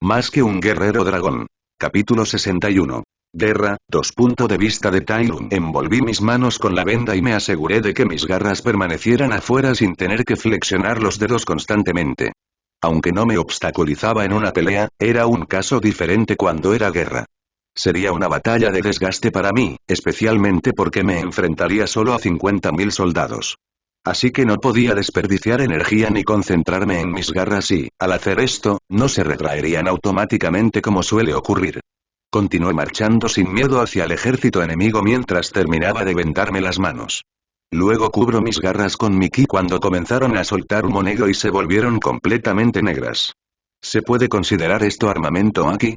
Más que un guerrero dragón. Capítulo 61. Guerra, Punto de vista de Tai Lung. Envolví mis manos con la venda y me aseguré de que mis garras permanecieran afuera sin tener que flexionar los dedos constantemente. Aunque no me obstaculizaba en una pelea, era un caso diferente cuando era guerra. Sería una batalla de desgaste para mí, especialmente porque me enfrentaría solo a 50.000 soldados. Así que no podía desperdiciar energía ni concentrarme en mis garras y, al hacer esto, no se retraerían automáticamente como suele ocurrir. Continué marchando sin miedo hacia el ejército enemigo mientras terminaba de vendarme las manos. Luego cubro mis garras con mi ki cuando comenzaron a soltar humo negro y se volvieron completamente negras. ¿Se puede considerar esto armamento aquí?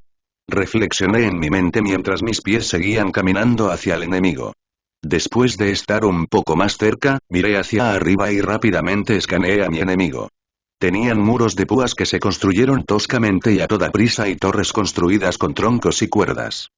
Reflexioné en mi mente mientras mis pies seguían caminando hacia el enemigo. Después de estar un poco más cerca, miré hacia arriba y rápidamente escaneé a mi enemigo. Tenían muros de púas que se construyeron toscamente y a toda prisa y torres construidas con troncos y cuerdas.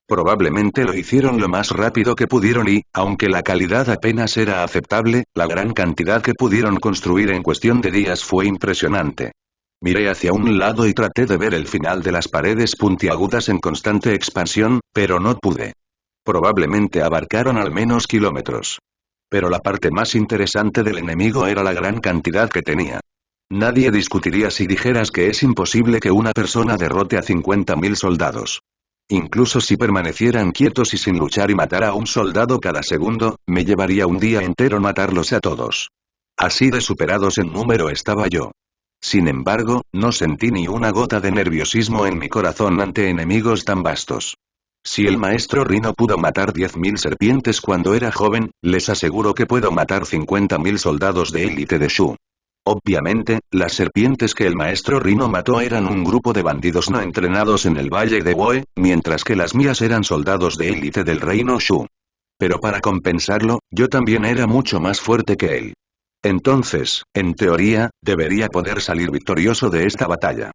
Probablemente lo hicieron lo más rápido que pudieron y, aunque la calidad apenas era aceptable, la gran cantidad que pudieron construir en cuestión de días fue impresionante. Miré hacia un lado y traté de ver el final de las paredes puntiagudas en constante expansión, pero no pude. Probablemente abarcaron al menos kilómetros. Pero la parte más interesante del enemigo era la gran cantidad que tenía. Nadie discutiría si dijeras que es imposible que una persona derrote a 50.000 soldados. Incluso si permanecieran quietos y sin luchar y matara a un soldado cada segundo, me llevaría un día entero matarlos a todos. Así de superados en número estaba yo. Sin embargo, no sentí ni una gota de nerviosismo en mi corazón ante enemigos tan vastos. Si el maestro Rino pudo matar 10.000 serpientes cuando era joven, les aseguro que puedo matar 50.000 soldados de élite de Shu. Obviamente, las serpientes que el maestro Rino mató eran un grupo de bandidos no entrenados en el valle de Woe, mientras que las mías eran soldados de élite del reino Shu. Pero para compensarlo, yo también era mucho más fuerte que él. Entonces, en teoría, debería poder salir victorioso de esta batalla.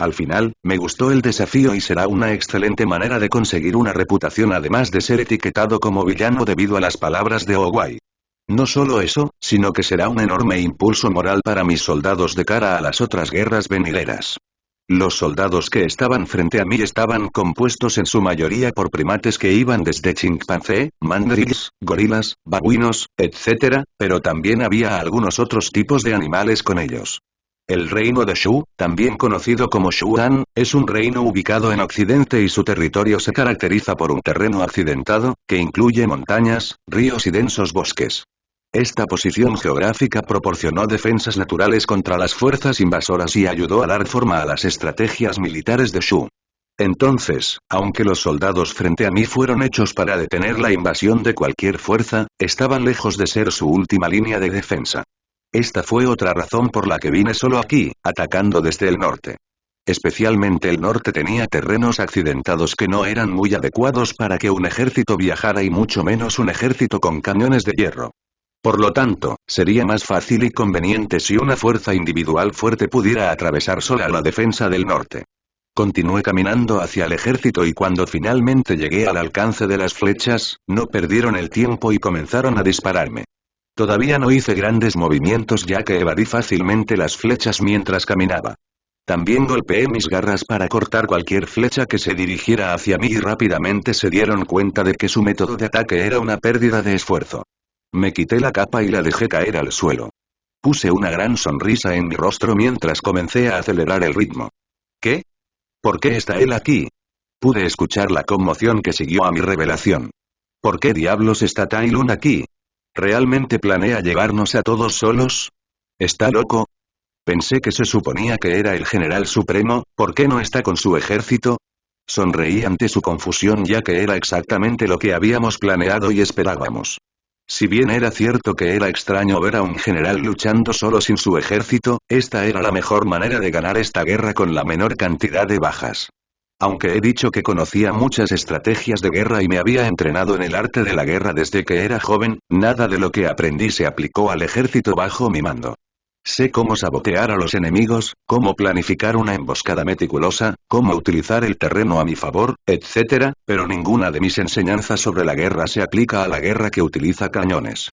Al final, me gustó el desafío y será una excelente manera de conseguir una reputación además de ser etiquetado como villano debido a las palabras de Owai. No solo eso, sino que será un enorme impulso moral para mis soldados de cara a las otras guerras venideras. Los soldados que estaban frente a mí estaban compuestos en su mayoría por primates que iban desde chimpancé, mandrills, gorilas, babuinos, etc., pero también había algunos otros tipos de animales con ellos. El reino de Shu, también conocido como Shu'an, es un reino ubicado en Occidente y su territorio se caracteriza por un terreno accidentado, que incluye montañas, ríos y densos bosques. Esta posición geográfica proporcionó defensas naturales contra las fuerzas invasoras y ayudó a dar forma a las estrategias militares de Shu. Entonces, aunque los soldados frente a mí fueron hechos para detener la invasión de cualquier fuerza, estaban lejos de ser su última línea de defensa. Esta fue otra razón por la que vine solo aquí, atacando desde el norte. Especialmente el norte tenía terrenos accidentados que no eran muy adecuados para que un ejército viajara y mucho menos un ejército con cañones de hierro. Por lo tanto, sería más fácil y conveniente si una fuerza individual fuerte pudiera atravesar sola la defensa del norte. Continué caminando hacia el ejército y cuando finalmente llegué al alcance de las flechas, no perdieron el tiempo y comenzaron a dispararme. Todavía no hice grandes movimientos ya que evadí fácilmente las flechas mientras caminaba. También golpeé mis garras para cortar cualquier flecha que se dirigiera hacia mí y rápidamente se dieron cuenta de que su método de ataque era una pérdida de esfuerzo. Me quité la capa y la dejé caer al suelo. Puse una gran sonrisa en mi rostro mientras comencé a acelerar el ritmo. ¿Qué? ¿Por qué está él aquí? Pude escuchar la conmoción que siguió a mi revelación. ¿Por qué diablos está Tai Lung aquí? ¿Realmente planea llevarnos a todos solos? ¿Está loco? Pensé que se suponía que era el general supremo, ¿por qué no está con su ejército? Sonreí ante su confusión ya que era exactamente lo que habíamos planeado y esperábamos. Si bien era cierto que era extraño ver a un general luchando solo sin su ejército, esta era la mejor manera de ganar esta guerra con la menor cantidad de bajas. Aunque he dicho que conocía muchas estrategias de guerra y me había entrenado en el arte de la guerra desde que era joven, nada de lo que aprendí se aplicó al ejército bajo mi mando. Sé cómo sabotear a los enemigos, cómo planificar una emboscada meticulosa, cómo utilizar el terreno a mi favor, etc., pero ninguna de mis enseñanzas sobre la guerra se aplica a la guerra que utiliza cañones.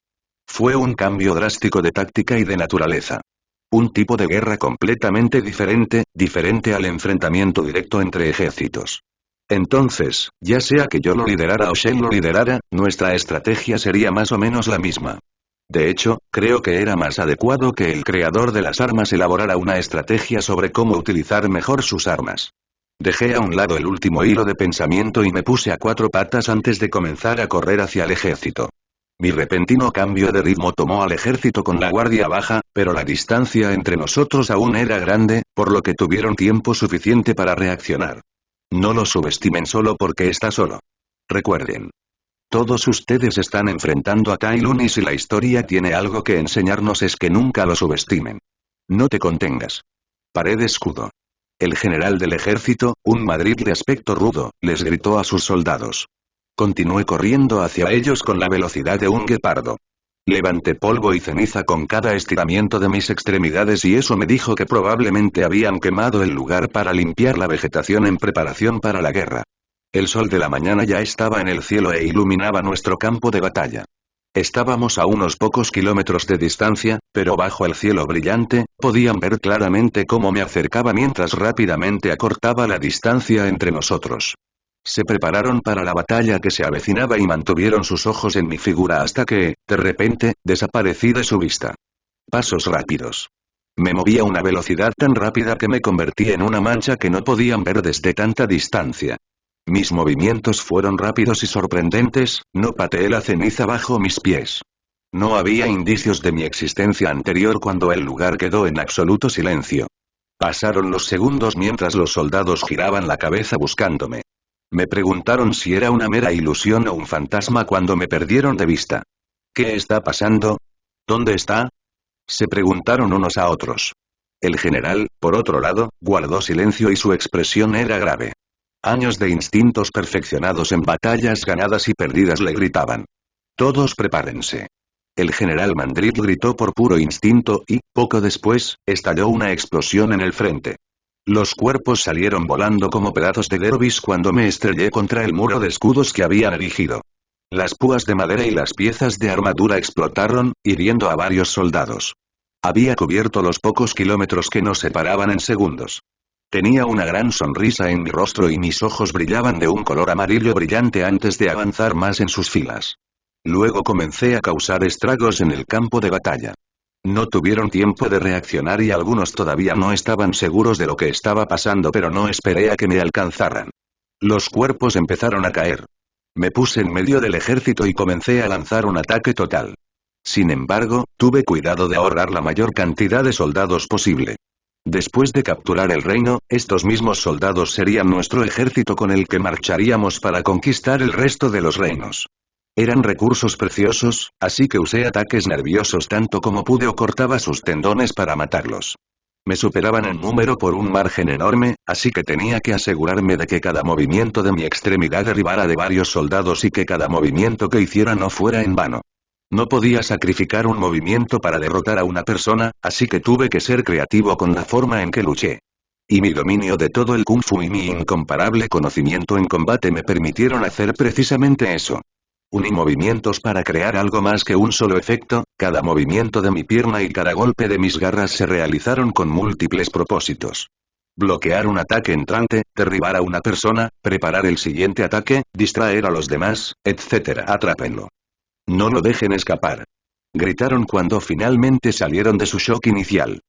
Fue un cambio drástico de táctica y de naturaleza. Un tipo de guerra completamente diferente al enfrentamiento directo entre ejércitos. Entonces, ya sea que yo lo liderara o Shell lo liderara, nuestra estrategia sería más o menos la misma. De hecho, creo que era más adecuado que el creador de las armas elaborara una estrategia sobre cómo utilizar mejor sus armas. Dejé a un lado el último hilo de pensamiento y me puse a 4 patas antes de comenzar a correr hacia el ejército. Mi repentino cambio de ritmo tomó al ejército con la guardia baja, pero la distancia entre nosotros aún era grande, por lo que tuvieron tiempo suficiente para reaccionar. No lo subestimen solo porque está solo. Recuerden. Todos ustedes están enfrentando a Tai Lun y si la historia tiene algo que enseñarnos es que nunca lo subestimen. No te contengas. Pared escudo. El general del ejército, un Madrid de aspecto rudo, les gritó a sus soldados. Continué corriendo hacia ellos con la velocidad de un guepardo. Levanté polvo y ceniza con cada estiramiento de mis extremidades y eso me dijo que probablemente habían quemado el lugar para limpiar la vegetación en preparación para la guerra. El sol de la mañana ya estaba en el cielo e iluminaba nuestro campo de batalla. Estábamos a unos pocos kilómetros de distancia, pero bajo el cielo brillante, podían ver claramente cómo me acercaba mientras rápidamente acortaba la distancia entre nosotros. Se prepararon para la batalla que se avecinaba y mantuvieron sus ojos en mi figura hasta que, de repente, desaparecí de su vista. Pasos rápidos. Me moví a una velocidad tan rápida que me convertí en una mancha que no podían ver desde tanta distancia. Mis movimientos fueron rápidos y sorprendentes, no pateé la ceniza bajo mis pies. No había indicios de mi existencia anterior cuando el lugar quedó en absoluto silencio. Pasaron los segundos mientras los soldados giraban la cabeza buscándome. Me preguntaron si era una mera ilusión o un fantasma cuando me perdieron de vista. ¿Qué está pasando? ¿Dónde está? Se preguntaron unos a otros. El general, por otro lado, guardó silencio y su expresión era grave. Años de instintos perfeccionados en batallas ganadas y perdidas le gritaban. Todos prepárense. El general Madrid gritó por puro instinto y, poco después, estalló una explosión en el frente. Los cuerpos salieron volando como pedazos de derbis cuando me estrellé contra el muro de escudos que habían erigido. Las púas de madera y las piezas de armadura explotaron, hiriendo a varios soldados. Había cubierto los pocos kilómetros que nos separaban en segundos. Tenía una gran sonrisa en mi rostro y mis ojos brillaban de un color amarillo brillante antes de avanzar más en sus filas. Luego comencé a causar estragos en el campo de batalla. No tuvieron tiempo de reaccionar y algunos todavía no estaban seguros de lo que estaba pasando, pero no esperé a que me alcanzaran. Los cuerpos empezaron a caer. Me puse en medio del ejército y comencé a lanzar un ataque total. Sin embargo, tuve cuidado de ahorrar la mayor cantidad de soldados posible. Después de capturar el reino, estos mismos soldados serían nuestro ejército con el que marcharíamos para conquistar el resto de los reinos. Eran recursos preciosos, así que usé ataques nerviosos tanto como pude o cortaba sus tendones para matarlos. Me superaban en número por un margen enorme, así que tenía que asegurarme de que cada movimiento de mi extremidad derribara de varios soldados y que cada movimiento que hiciera no fuera en vano. No podía sacrificar un movimiento para derrotar a una persona, así que tuve que ser creativo con la forma en que luché. Y mi dominio de todo el Kung Fu y mi incomparable conocimiento en combate me permitieron hacer precisamente eso. Uní movimientos para crear algo más que un solo efecto, cada movimiento de mi pierna y cada golpe de mis garras se realizaron con múltiples propósitos. Bloquear un ataque entrante, derribar a una persona, preparar el siguiente ataque, distraer a los demás, etc. Atrápenlo. No lo dejen escapar. Gritaron cuando finalmente salieron de su shock inicial.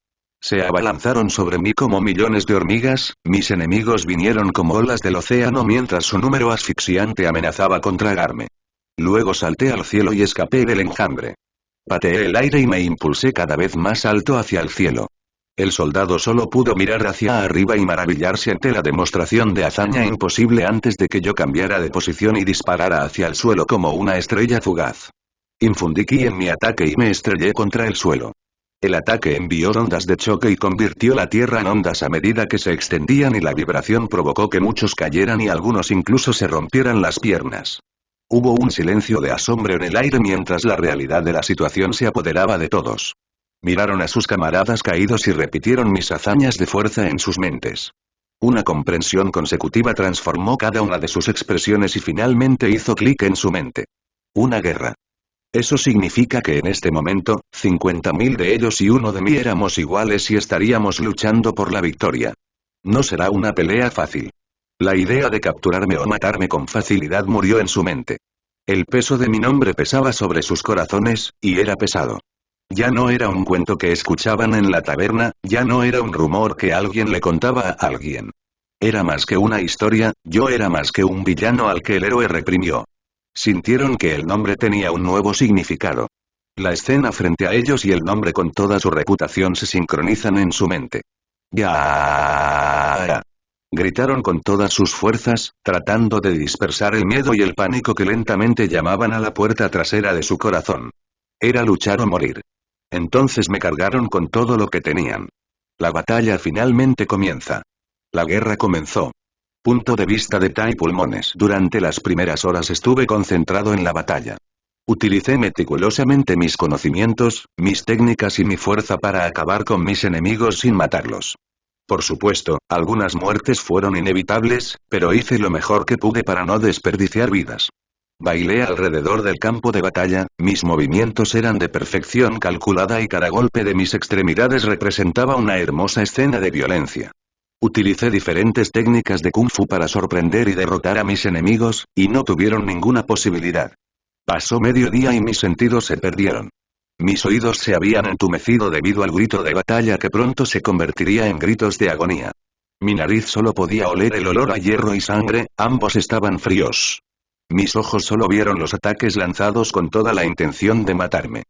Se abalanzaron sobre mí como millones de hormigas, mis enemigos vinieron como olas del océano mientras su número asfixiante amenazaba con tragarme. Luego salté al cielo y escapé del enjambre. Pateé el aire y me impulsé cada vez más alto hacia el cielo. El soldado solo pudo mirar hacia arriba y maravillarse ante la demostración de hazaña imposible antes de que yo cambiara de posición y disparara hacia el suelo como una estrella fugaz. Infundí ki en mi ataque y me estrellé contra el suelo. El ataque envió ondas de choque y convirtió la tierra en ondas a medida que se extendían y la vibración provocó que muchos cayeran y algunos incluso se rompieran las piernas. Hubo un silencio de asombro en el aire mientras la realidad de la situación se apoderaba de todos. Miraron a sus camaradas caídos y repitieron mis hazañas de fuerza en sus mentes. Una comprensión consecutiva transformó cada una de sus expresiones y finalmente hizo clic en su mente. Una guerra. Eso significa que en este momento, 50.000 de ellos y uno de mí éramos iguales y estaríamos luchando por la victoria. No será una pelea fácil. La idea de capturarme o matarme con facilidad murió en su mente. El peso de mi nombre pesaba sobre sus corazones, y era pesado. Ya no era un cuento que escuchaban en la taberna, ya no era un rumor que alguien le contaba a alguien. Era más que una historia, yo era más que un villano al que el héroe reprimió. Sintieron que el nombre tenía un nuevo significado. La escena frente a ellos y el nombre con toda su reputación se sincronizan en su mente. ¡Ya! Gritaron con todas sus fuerzas, tratando de dispersar el miedo y el pánico que lentamente llamaban a la puerta trasera de su corazón. Era luchar o morir. Entonces me cargaron con todo lo que tenían. La batalla finalmente comienza. La guerra comenzó. Punto de vista de Tai Pulmones. Durante las primeras horas estuve concentrado en la batalla. Utilicé meticulosamente mis conocimientos, mis técnicas y mi fuerza para acabar con mis enemigos sin matarlos. Por supuesto, algunas muertes fueron inevitables, pero hice lo mejor que pude para no desperdiciar vidas. Bailé alrededor del campo de batalla, mis movimientos eran de perfección calculada y cada golpe de mis extremidades representaba una hermosa escena de violencia. Utilicé diferentes técnicas de Kung Fu para sorprender y derrotar a mis enemigos, y no tuvieron ninguna posibilidad. Pasó mediodía y mis sentidos se perdieron. Mis oídos se habían entumecido debido al grito de batalla que pronto se convertiría en gritos de agonía. Mi nariz solo podía oler el olor a hierro y sangre, ambos estaban fríos. Mis ojos solo vieron los ataques lanzados con toda la intención de matarme.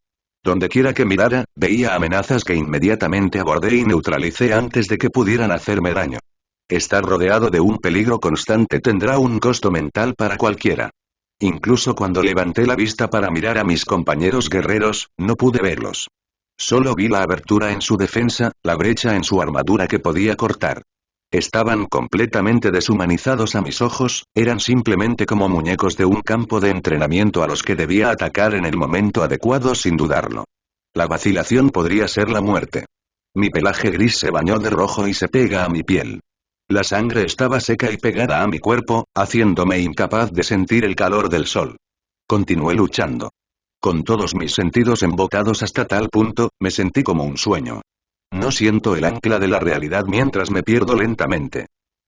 Dondequiera que mirara, veía amenazas que inmediatamente abordé y neutralicé antes de que pudieran hacerme daño. Estar rodeado de un peligro constante tendrá un costo mental para cualquiera. Incluso cuando levanté la vista para mirar a mis compañeros guerreros, no pude verlos. Solo vi la abertura en su defensa, la brecha en su armadura que podía cortar. Estaban completamente deshumanizados a mis ojos, eran simplemente como muñecos de un campo de entrenamiento a los que debía atacar en el momento adecuado sin dudarlo. La vacilación podría ser la muerte. Mi pelaje gris se bañó de rojo y se pega a mi piel. La sangre estaba seca y pegada a mi cuerpo, haciéndome incapaz de sentir el calor del sol. Continué luchando. Con todos mis sentidos embotados hasta tal punto, me sentí como un sueño. No siento el ancla de la realidad mientras me pierdo lentamente.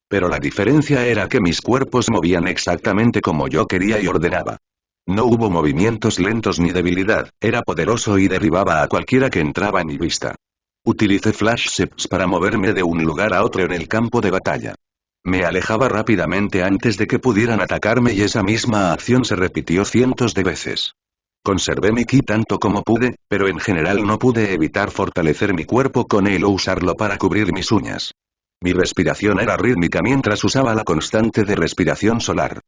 Pero la diferencia era que mis cuerpos movían exactamente como yo quería y ordenaba. No hubo movimientos lentos ni debilidad, era poderoso y derribaba a cualquiera que entraba en mi vista. Utilicé flash steps para moverme de un lugar a otro en el campo de batalla. Me alejaba rápidamente antes de que pudieran atacarme y esa misma acción se repitió cientos de veces. Conservé mi ki tanto como pude, pero en general no pude evitar fortalecer mi cuerpo con él o usarlo para cubrir mis uñas. Mi respiración era rítmica mientras usaba la constante de respiración solar.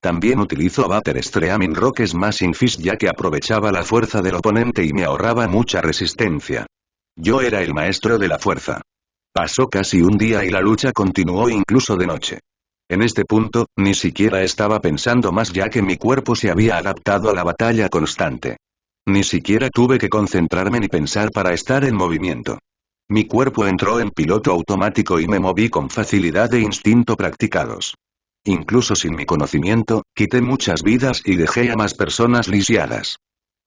También utilizo Butter Streaming Rock Smashing Fist ya que aprovechaba la fuerza del oponente y me ahorraba mucha resistencia. Yo era el maestro de la fuerza. Pasó casi un día y la lucha continuó incluso de noche. En este punto, ni siquiera estaba pensando más ya que mi cuerpo se había adaptado a la batalla constante. Ni siquiera tuve que concentrarme ni pensar para estar en movimiento. Mi cuerpo entró en piloto automático y me moví con facilidad e instinto practicados. Incluso sin mi conocimiento, quité muchas vidas y dejé a más personas lisiadas.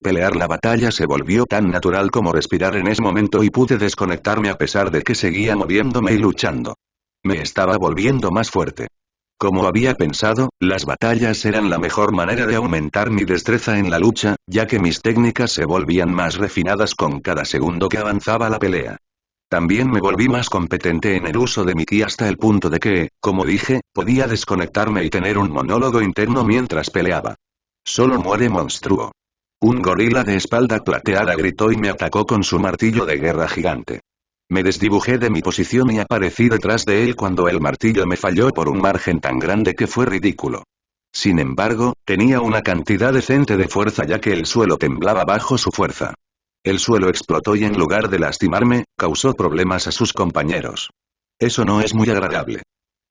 Pelear la batalla se volvió tan natural como respirar en ese momento y pude desconectarme a pesar de que seguía moviéndome y luchando. Me estaba volviendo más fuerte. Como había pensado, las batallas eran la mejor manera de aumentar mi destreza en la lucha, ya que mis técnicas se volvían más refinadas con cada segundo que avanzaba la pelea. También me volví más competente en el uso de mi ki hasta el punto de que, como dije, podía desconectarme y tener un monólogo interno mientras peleaba. Solo muere monstruo. Un gorila de espalda plateada gritó y me atacó con su martillo de guerra gigante. Me desdibujé de mi posición y aparecí detrás de él cuando el martillo me falló por un margen tan grande que fue ridículo. Sin embargo, tenía una cantidad decente de fuerza ya que el suelo temblaba bajo su fuerza. El suelo explotó y en lugar de lastimarme, causó problemas a sus compañeros. Eso no es muy agradable.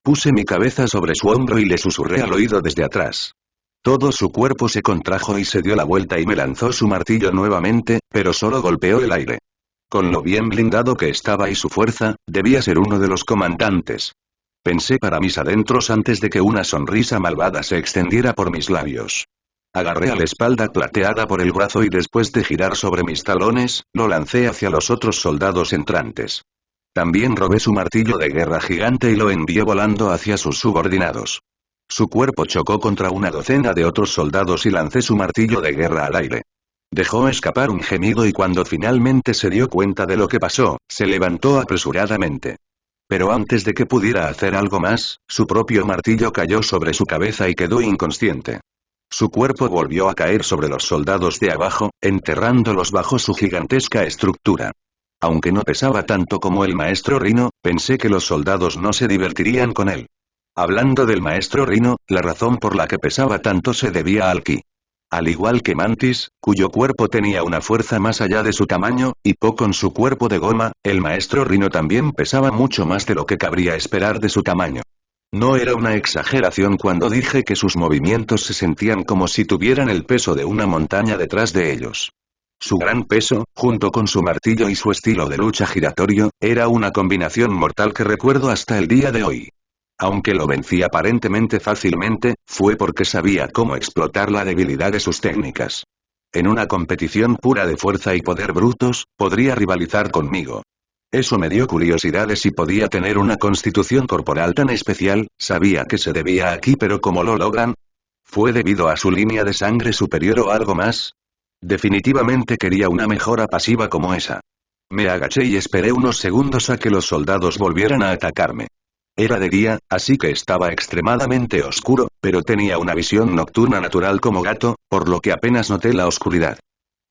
Puse mi cabeza sobre su hombro y le susurré al oído desde atrás. Todo su cuerpo se contrajo y se dio la vuelta y me lanzó su martillo nuevamente, pero solo golpeó el aire. Con lo bien blindado que estaba y su fuerza, debía ser uno de los comandantes. Pensé para mis adentros antes de que una sonrisa malvada se extendiera por mis labios. Agarré a la espalda plateada por el brazo y después de girar sobre mis talones, lo lancé hacia los otros soldados entrantes. También robé su martillo de guerra gigante y lo envié volando hacia sus subordinados. Su cuerpo chocó contra una docena de otros soldados y lancé su martillo de guerra al aire. Dejó escapar un gemido y cuando finalmente se dio cuenta de lo que pasó, se levantó apresuradamente. Pero antes de que pudiera hacer algo más, su propio martillo cayó sobre su cabeza y quedó inconsciente. Su cuerpo volvió a caer sobre los soldados de abajo, enterrándolos bajo su gigantesca estructura. Aunque no pesaba tanto como el maestro Rino, pensé que los soldados no se divertirían con él. Hablando del maestro Rino, la razón por la que pesaba tanto se debía al ki. Al igual que Mantis, cuyo cuerpo tenía una fuerza más allá de su tamaño, y Po con su cuerpo de goma, el maestro Rino también pesaba mucho más de lo que cabría esperar de su tamaño. No era una exageración cuando dije que sus movimientos se sentían como si tuvieran el peso de una montaña detrás de ellos. Su gran peso, junto con su martillo y su estilo de lucha giratorio, era una combinación mortal que recuerdo hasta el día de hoy. Aunque lo vencí aparentemente fácilmente, fue porque sabía cómo explotar la debilidad de sus técnicas. En una competición pura de fuerza y poder brutos, podría rivalizar conmigo. Eso me dio curiosidad de si podía tener una constitución corporal tan especial, sabía que se debía aquí pero ¿cómo lo logran? ¿Fue debido a su línea de sangre superior o algo más? Definitivamente quería una mejora pasiva como esa. Me agaché y esperé unos segundos a que los soldados volvieran a atacarme. Era de día, así que estaba extremadamente oscuro, pero tenía una visión nocturna natural como gato, por lo que apenas noté la oscuridad.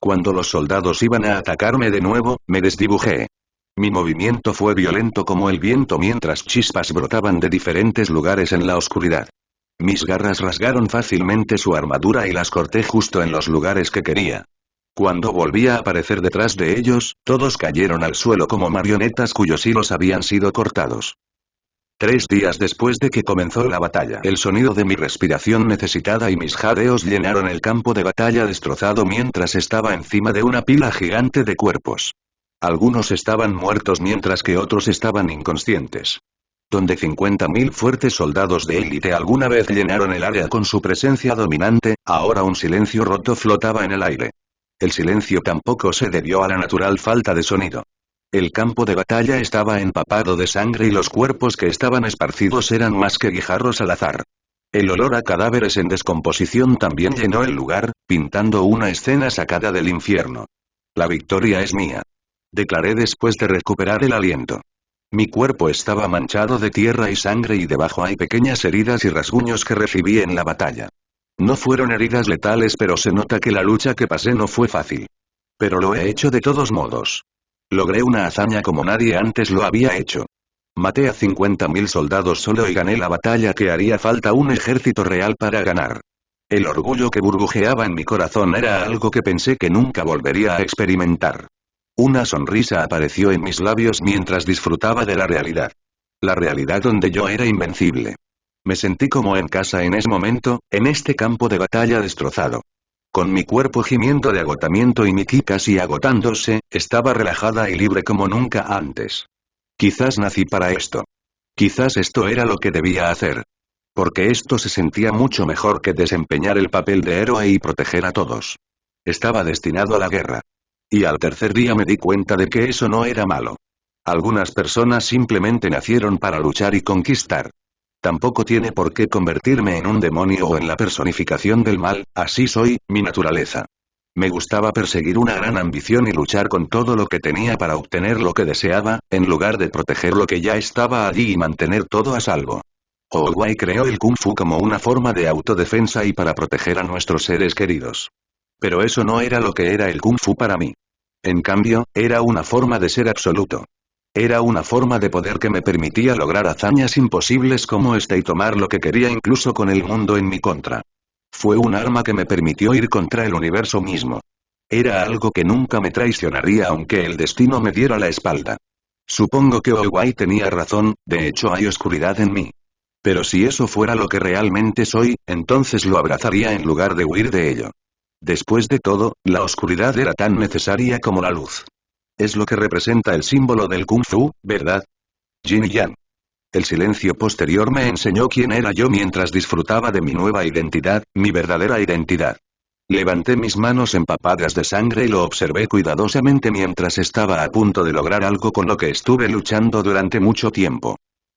Cuando los soldados iban a atacarme de nuevo, me desdibujé. Mi movimiento fue violento como el viento mientras chispas brotaban de diferentes lugares en la oscuridad. Mis garras rasgaron fácilmente su armadura y las corté justo en los lugares que quería. Cuando volví a aparecer detrás de ellos, todos cayeron al suelo como marionetas cuyos hilos habían sido cortados. 3 días después de que comenzó la batalla, el sonido de mi respiración necesitada y mis jadeos llenaron el campo de batalla destrozado mientras estaba encima de una pila gigante de cuerpos. Algunos estaban muertos mientras que otros estaban inconscientes. Donde 50.000 fuertes soldados de élite alguna vez llenaron el área con su presencia dominante, ahora un silencio roto flotaba en el aire. El silencio tampoco se debió a la natural falta de sonido. El campo de batalla estaba empapado de sangre y los cuerpos que estaban esparcidos eran más que guijarros al azar. El olor a cadáveres en descomposición también llenó el lugar, pintando una escena sacada del infierno. La victoria es mía. Declaré después de recuperar el aliento. Mi cuerpo estaba manchado de tierra y sangre y debajo hay pequeñas heridas y rasguños que recibí en la batalla. No fueron heridas letales pero se nota que la lucha que pasé no fue fácil. Pero lo he hecho de todos modos. Logré una hazaña como nadie antes lo había hecho. Maté a 50.000 soldados solo y gané la batalla que haría falta un ejército real para ganar. El orgullo que burbujeaba en mi corazón era algo que pensé que nunca volvería a experimentar. Una sonrisa apareció en mis labios mientras disfrutaba de la realidad. La realidad donde yo era invencible. Me sentí como en casa en ese momento, en este campo de batalla destrozado. Con mi cuerpo gimiendo de agotamiento y mi ki casi agotándose, estaba relajada y libre como nunca antes. Quizás nací para esto. Quizás esto era lo que debía hacer. Porque esto se sentía mucho mejor que desempeñar el papel de héroe y proteger a todos. Estaba destinado a la guerra. Y al tercer día me di cuenta de que eso no era malo. Algunas personas simplemente nacieron para luchar y conquistar. Tampoco tiene por qué convertirme en un demonio o en la personificación del mal, así soy, mi naturaleza. Me gustaba perseguir una gran ambición y luchar con todo lo que tenía para obtener lo que deseaba, en lugar de proteger lo que ya estaba allí y mantener todo a salvo. Owai creó el Kung Fu como una forma de autodefensa y para proteger a nuestros seres queridos. Pero eso no era lo que era el Kung Fu para mí. En cambio, era una forma de ser absoluto. Era una forma de poder que me permitía lograr hazañas imposibles como esta y tomar lo que quería incluso con el mundo en mi contra. Fue un arma que me permitió ir contra el universo mismo. Era algo que nunca me traicionaría aunque el destino me diera la espalda. Supongo que Owai tenía razón, de hecho hay oscuridad en mí. Pero si eso fuera lo que realmente soy, entonces lo abrazaría en lugar de huir de ello. Después de todo, la oscuridad era tan necesaria como la luz. Es lo que representa el símbolo del Kung Fu, ¿verdad? Yin y Yang. El silencio posterior me enseñó quién era yo mientras disfrutaba de mi nueva identidad, mi verdadera identidad. Levanté mis manos empapadas de sangre y lo observé cuidadosamente mientras estaba a punto de lograr algo con lo que estuve luchando durante mucho tiempo.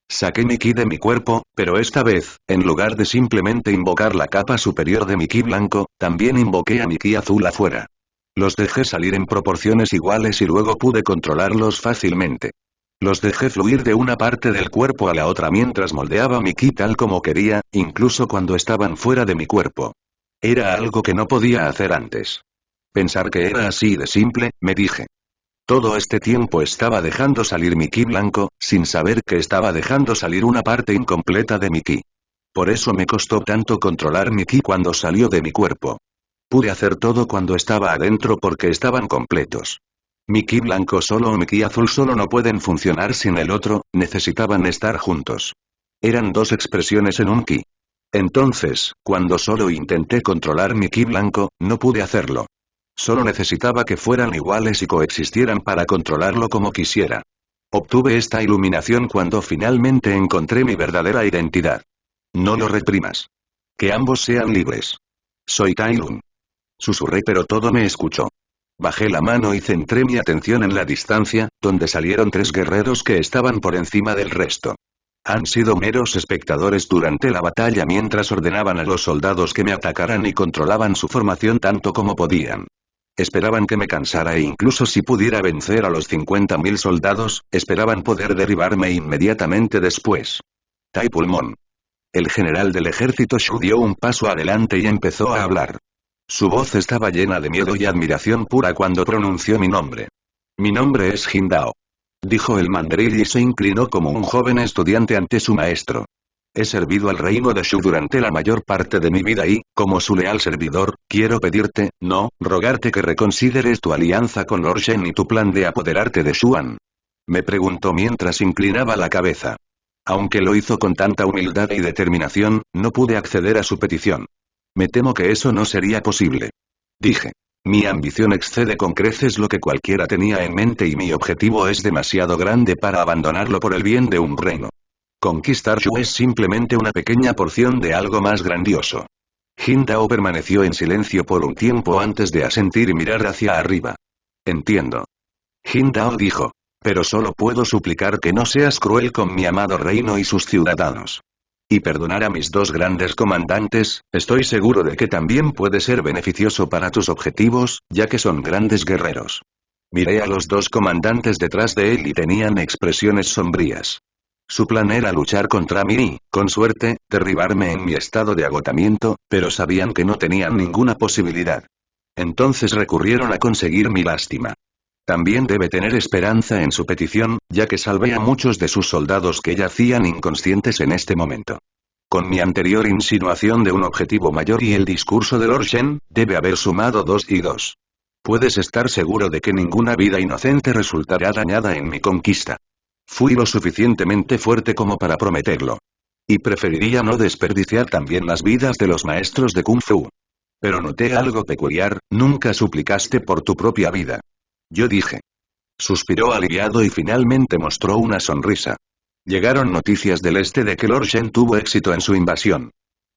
Saqué mi ki de mi cuerpo, pero esta vez, en lugar de simplemente invocar la capa superior de mi ki blanco, también invoqué a mi ki azul afuera. Los dejé salir en proporciones iguales y luego pude controlarlos fácilmente. Los dejé fluir de una parte del cuerpo a la otra mientras moldeaba mi ki tal como quería, incluso cuando estaban fuera de mi cuerpo. Era algo que no podía hacer antes. Pensar que era así de simple, me dije. Todo este tiempo estaba dejando salir mi ki blanco, sin saber que estaba dejando salir una parte incompleta de mi ki. Por eso me costó tanto controlar mi ki cuando salió de mi cuerpo. Pude hacer todo cuando estaba adentro porque estaban completos. Mi ki blanco solo o mi ki azul solo no pueden funcionar sin el otro, necesitaban estar juntos. Eran dos expresiones en un ki. Entonces, cuando solo intenté controlar mi ki blanco, no pude hacerlo. Solo necesitaba que fueran iguales y coexistieran para controlarlo como quisiera. Obtuve esta iluminación cuando finalmente encontré mi verdadera identidad. No lo reprimas. Que ambos sean libres. Soy Tai Lung. Susurré pero todo me escuchó. Bajé la mano y centré mi atención en la distancia, donde salieron 3 guerreros que estaban por encima del resto. Han sido meros espectadores durante la batalla mientras ordenaban a los soldados que me atacaran y controlaban su formación tanto como podían. Esperaban que me cansara e incluso si pudiera vencer a los 50.000 soldados, esperaban poder derribarme inmediatamente después. Tai Pulmón. El general del ejército Shu dio un paso adelante y empezó a hablar. Su voz estaba llena de miedo y admiración pura cuando pronunció mi nombre. Mi nombre es Jin Dao. Dijo el mandril y se inclinó como un joven estudiante ante su maestro. He servido al reino de Shu durante la mayor parte de mi vida y, como su leal servidor, quiero pedirte, no, rogarte que reconsideres tu alianza con Lord Shen y tu plan de apoderarte de Xuan. Me preguntó mientras inclinaba la cabeza. Aunque lo hizo con tanta humildad y determinación, no pude acceder a su petición. Me temo que eso no sería posible. Dije. Mi ambición excede con creces lo que cualquiera tenía en mente y mi objetivo es demasiado grande para abandonarlo por el bien de un reino. Conquistar Shu es simplemente una pequeña porción de algo más grandioso. Jin Dao permaneció en silencio por un tiempo antes de asentir y mirar hacia arriba. Entiendo. Jin Dao dijo. Pero solo puedo suplicar que no seas cruel con mi amado reino y sus ciudadanos. Y perdonar a mis 2 grandes comandantes, estoy seguro de que también puede ser beneficioso para tus objetivos, ya que son grandes guerreros. Miré a los 2 comandantes detrás de él y tenían expresiones sombrías. Su plan era luchar contra mí y, con suerte, derribarme en mi estado de agotamiento, pero sabían que no tenían ninguna posibilidad. Entonces recurrieron a conseguir mi lástima. También debe tener esperanza en su petición, ya que salvé a muchos de sus soldados que yacían inconscientes en este momento. Con mi anterior insinuación de un objetivo mayor y el discurso de Lord Shen, debe haber sumado 2 y 2. Puedes estar seguro de que ninguna vida inocente resultará dañada en mi conquista. Fui lo suficientemente fuerte como para prometerlo. Y preferiría no desperdiciar también las vidas de los maestros de Kung Fu. Pero noté algo peculiar, nunca suplicaste por tu propia vida. Yo dije. Suspiró aliviado y finalmente mostró una sonrisa. Llegaron noticias del este de que Lord Shen tuvo éxito en su invasión.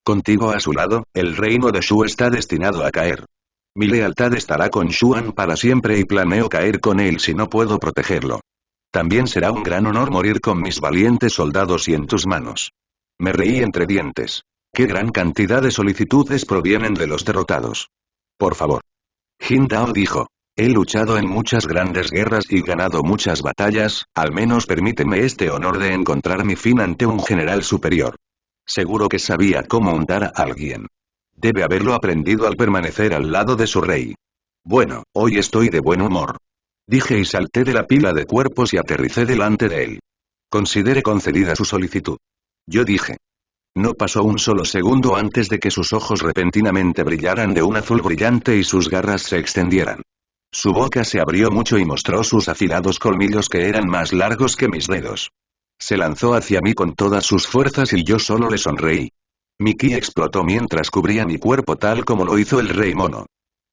Contigo a su lado, el reino de Shu está destinado a caer. Mi lealtad estará con Xuan para siempre y planeo caer con él si no puedo protegerlo. También será un gran honor morir con mis valientes soldados y en tus manos. Me reí entre dientes. Qué gran cantidad de solicitudes provienen de los derrotados. Por favor. Jin Dao dijo. He luchado en muchas grandes guerras y ganado muchas batallas, al menos permíteme este honor de encontrar mi fin ante un general superior. Seguro que sabía cómo hundar a alguien. Debe haberlo aprendido al permanecer al lado de su rey. Bueno, hoy estoy de buen humor. Dije y salté de la pila de cuerpos y aterricé delante de él. Considere concedida su solicitud. Yo dije. No pasó un solo segundo antes de que sus ojos repentinamente brillaran de un azul brillante y sus garras se extendieran. Su boca se abrió mucho y mostró sus afilados colmillos que eran más largos que mis dedos. Se lanzó hacia mí con todas sus fuerzas y yo solo le sonreí. Mi ki explotó mientras cubría mi cuerpo tal como lo hizo el rey mono.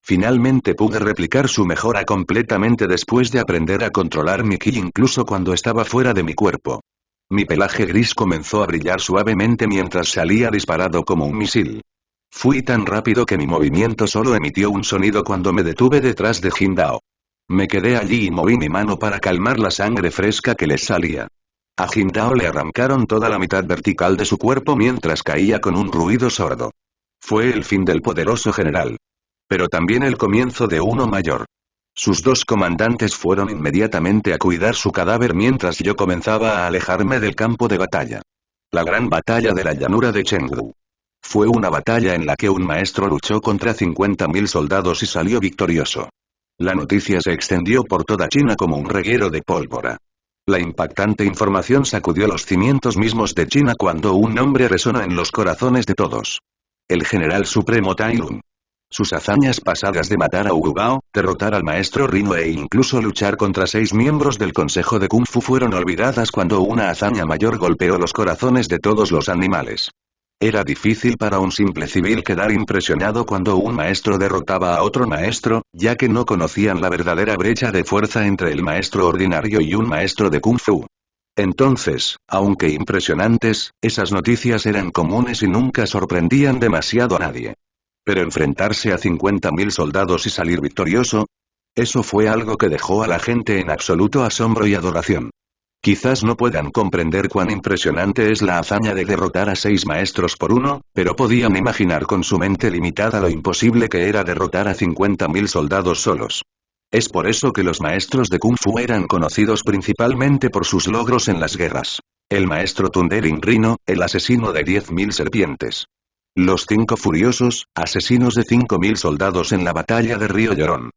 Finalmente pude replicar su mejora completamente después de aprender a controlar mi ki incluso cuando estaba fuera de mi cuerpo. Mi pelaje gris comenzó a brillar suavemente mientras salía disparado como un misil. Fui tan rápido que mi movimiento solo emitió un sonido cuando me detuve detrás de Jindao. Me quedé allí y moví mi mano para calmar la sangre fresca que les salía. A Jindao le arrancaron toda la mitad vertical de su cuerpo mientras caía con un ruido sordo. Fue el fin del poderoso general. Pero también el comienzo de uno mayor. Sus dos comandantes fueron inmediatamente a cuidar su cadáver mientras yo comenzaba a alejarme del campo de batalla. La gran batalla de la llanura de Chengdu. Fue una batalla en la que un maestro luchó contra 50.000 soldados y salió victorioso. La noticia se extendió por toda China como un reguero de pólvora. La impactante información sacudió los cimientos mismos de China cuando un nombre resonó en los corazones de todos. El general supremo Tai Lung. Sus hazañas pasadas de matar a Wu Bao, derrotar al maestro Rino e incluso luchar contra 6 miembros del Consejo de Kung Fu fueron olvidadas cuando una hazaña mayor golpeó los corazones de todos los animales. Era difícil para un simple civil quedar impresionado cuando un maestro derrotaba a otro maestro, ya que no conocían la verdadera brecha de fuerza entre el maestro ordinario y un maestro de Kung Fu. Entonces, aunque impresionantes, esas noticias eran comunes y nunca sorprendían demasiado a nadie. Pero enfrentarse a 50.000 soldados y salir victorioso, eso fue algo que dejó a la gente en absoluto asombro y adoración. Quizás no puedan comprender cuán impresionante es la hazaña de derrotar a 6 maestros por uno, pero podían imaginar con su mente limitada lo imposible que era derrotar a 50.000 soldados solos. Es por eso que los maestros de Kung Fu eran conocidos principalmente por sus logros en las guerras. El maestro Thundering Rhino, el asesino de 10.000 serpientes. Los 5 furiosos, asesinos de 5.000 soldados en la batalla de Río Llorón.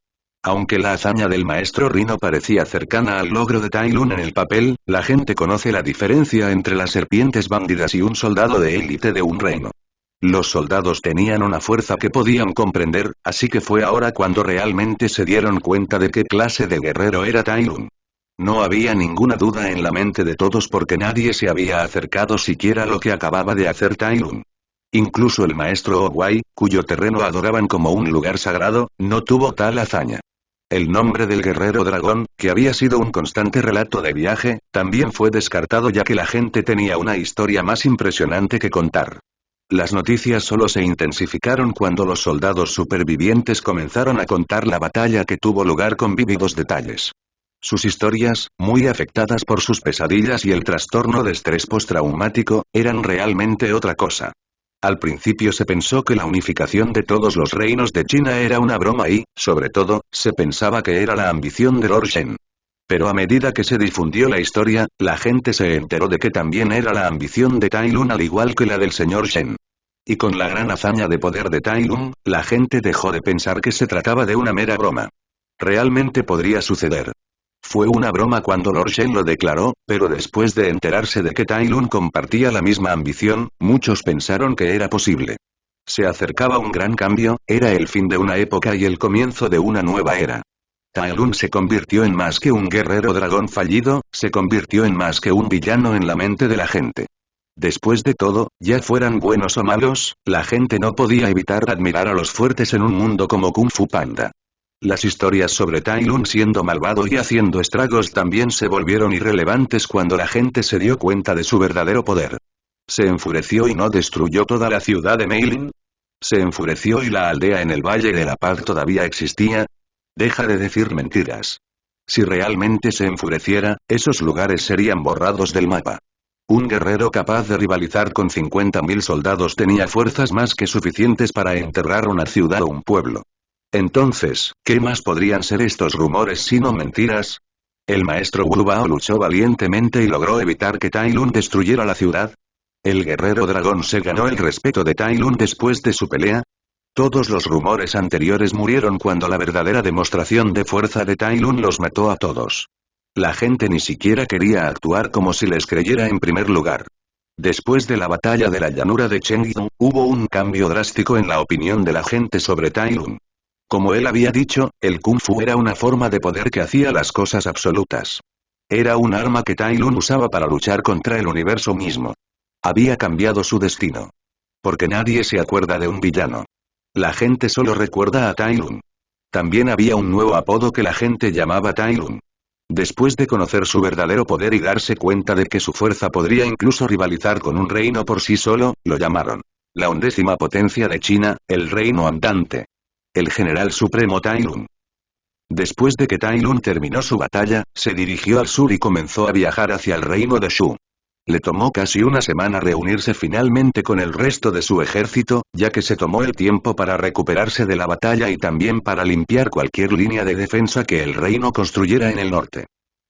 Aunque la hazaña del maestro Rhino parecía cercana al logro de Tai Lung en el papel, la gente conoce la diferencia entre las serpientes bandidas y un soldado de élite de un reino. Los soldados tenían una fuerza que podían comprender, así que fue ahora cuando realmente se dieron cuenta de qué clase de guerrero era Tai Lung. No había ninguna duda en la mente de todos porque nadie se había acercado siquiera a lo que acababa de hacer Tai Lung. Incluso el maestro Owai, cuyo terreno adoraban como un lugar sagrado, no tuvo tal hazaña. El nombre del guerrero dragón, que había sido un constante relato de viaje, también fue descartado ya que la gente tenía una historia más impresionante que contar. Las noticias solo se intensificaron cuando los soldados supervivientes comenzaron a contar la batalla que tuvo lugar con vívidos detalles. Sus historias, muy afectadas por sus pesadillas y el trastorno de estrés postraumático, eran realmente otra cosa. Al principio se pensó que la unificación de todos los reinos de China era una broma y, sobre todo, se pensaba que era la ambición de Lord Shen. Pero a medida que se difundió la historia, la gente se enteró de que también era la ambición de Tai Lung al igual que la del señor Shen. Y con la gran hazaña de poder de Tai Lung, la gente dejó de pensar que se trataba de una mera broma. Realmente podría suceder. Fue una broma cuando Lord Shen lo declaró, pero después de enterarse de que Tai Lung compartía la misma ambición, muchos pensaron que era posible. Se acercaba un gran cambio, era el fin de una época y el comienzo de una nueva era. Tai Lung se convirtió en más que un guerrero dragón fallido, se convirtió en más que un villano en la mente de la gente. Después de todo, ya fueran buenos o malos, la gente no podía evitar admirar a los fuertes en un mundo como Kung Fu Panda. Las historias sobre Tai Lung siendo malvado y haciendo estragos también se volvieron irrelevantes cuando la gente se dio cuenta de su verdadero poder. ¿Se enfureció y no destruyó toda la ciudad de Meilin? ¿Se enfureció y la aldea en el Valle de la Paz todavía existía? Deja de decir mentiras. Si realmente se enfureciera, esos lugares serían borrados del mapa. Un guerrero capaz de rivalizar con 50.000 soldados tenía fuerzas más que suficientes para enterrar una ciudad o un pueblo. Entonces, ¿qué más podrían ser estos rumores sino mentiras? ¿El maestro Wu Bao luchó valientemente y logró evitar que Tai Lung destruyera la ciudad? ¿El guerrero dragón se ganó el respeto de Tai Lung después de su pelea? Todos los rumores anteriores murieron cuando la verdadera demostración de fuerza de Tai Lung los mató a todos. La gente ni siquiera quería actuar como si les creyera en primer lugar. Después de la batalla de la llanura de Chengdu, hubo un cambio drástico en la opinión de la gente sobre Tai Lung. Como él había dicho, el Kung Fu era una forma de poder que hacía las cosas absolutas. Era un arma que Tai Lung usaba para luchar contra el universo mismo. Había cambiado su destino. Porque nadie se acuerda de un villano. La gente solo recuerda a Tai Lung. También había un nuevo apodo que la gente llamaba Tai Lung. Después de conocer su verdadero poder y darse cuenta de que su fuerza podría incluso rivalizar con un reino por sí solo, lo llamaron La 11ª potencia de China, el reino andante. El general supremo Tai Lung. Después de que Tai Lung terminó su batalla, se dirigió al sur y comenzó a viajar hacia el reino de Shu. Le tomó casi una semana reunirse finalmente con el resto de su ejército, ya que se tomó el tiempo para recuperarse de la batalla y también para limpiar cualquier línea de defensa que el reino construyera en el norte.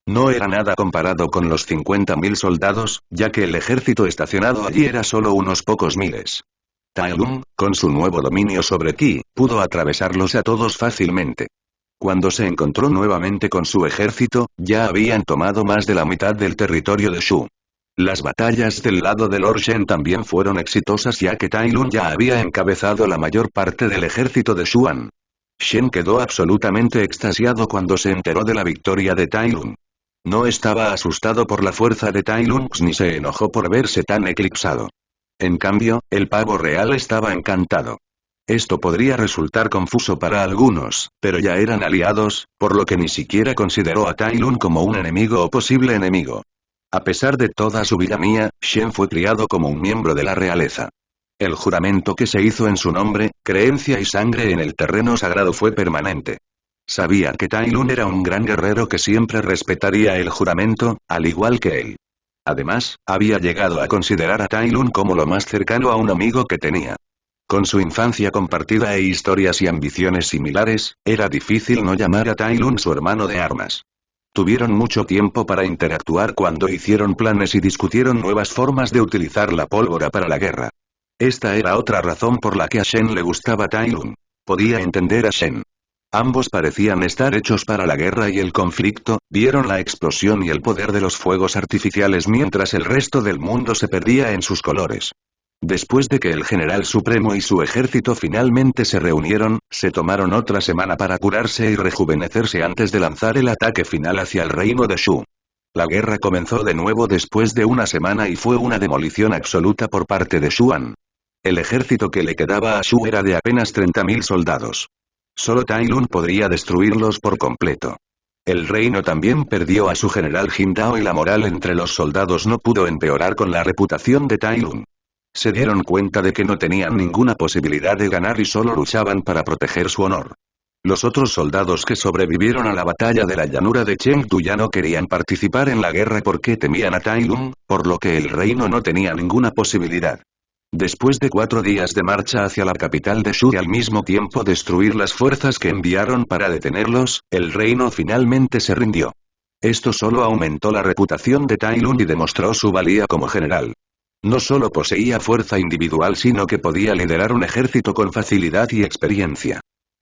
No era nada comparado con los 50.000 soldados, ya que el ejército estacionado allí era solo unos pocos miles. Tai Lung, con su nuevo dominio sobre Qi, pudo atravesarlos a todos fácilmente. Cuando se encontró nuevamente con su ejército, ya habían tomado más de la mitad del territorio de Shu. Las batallas del lado de Lord Shen también fueron exitosas ya que Tai Lung ya había encabezado la mayor parte del ejército de Xuan. Shen quedó absolutamente extasiado cuando se enteró de la victoria de Tai Lung. No estaba asustado por la fuerza de Tai Lung ni se enojó por verse tan eclipsado. En cambio, el pavo real estaba encantado. Esto podría resultar confuso para algunos, pero ya eran aliados, por lo que ni siquiera consideró a Tai Lung como un enemigo o posible enemigo. A pesar de toda su villanía, Shen fue criado como un miembro de la realeza. El juramento que se hizo en su nombre, creencia y sangre en el terreno sagrado fue permanente. Sabía que Tai Lung era un gran guerrero que siempre respetaría el juramento, al igual que él. Además, había llegado a considerar a Tai Lung como lo más cercano a un amigo que tenía. Con su infancia compartida e historias y ambiciones similares, era difícil no llamar a Tai Lung su hermano de armas. Tuvieron mucho tiempo para interactuar cuando hicieron planes y discutieron nuevas formas de utilizar la pólvora para la guerra. Esta era otra razón por la que a Shen le gustaba Tai Lung. Podía entender a Shen. Ambos parecían estar hechos para la guerra y el conflicto, vieron la explosión y el poder de los fuegos artificiales mientras el resto del mundo se perdía en sus colores. Después de que el general supremo y su ejército finalmente se reunieron, se tomaron otra semana para curarse y rejuvenecerse antes de lanzar el ataque final hacia el reino de Shu. La guerra comenzó de nuevo después de una semana y fue una demolición absoluta por parte de Xuan. El ejército que le quedaba a Shu era de apenas 30.000 soldados. Solo Tai Lung podría destruirlos por completo. El reino también perdió a su general Jin Dao y la moral entre los soldados no pudo empeorar con la reputación de Tai Lung. Se dieron cuenta de que no tenían ninguna posibilidad de ganar y solo luchaban para proteger su honor. Los otros soldados que sobrevivieron a la batalla de la llanura de Chengdu ya no querían participar en la guerra porque temían a Tai Lung, por lo que el reino no tenía ninguna posibilidad. Después de 4 días de marcha hacia la capital de Shu y al mismo tiempo destruir las fuerzas que enviaron para detenerlos, el reino finalmente se rindió. Esto solo aumentó la reputación de Tai Lung y demostró su valía como general. No solo poseía fuerza individual sino que podía liderar un ejército con facilidad y experiencia.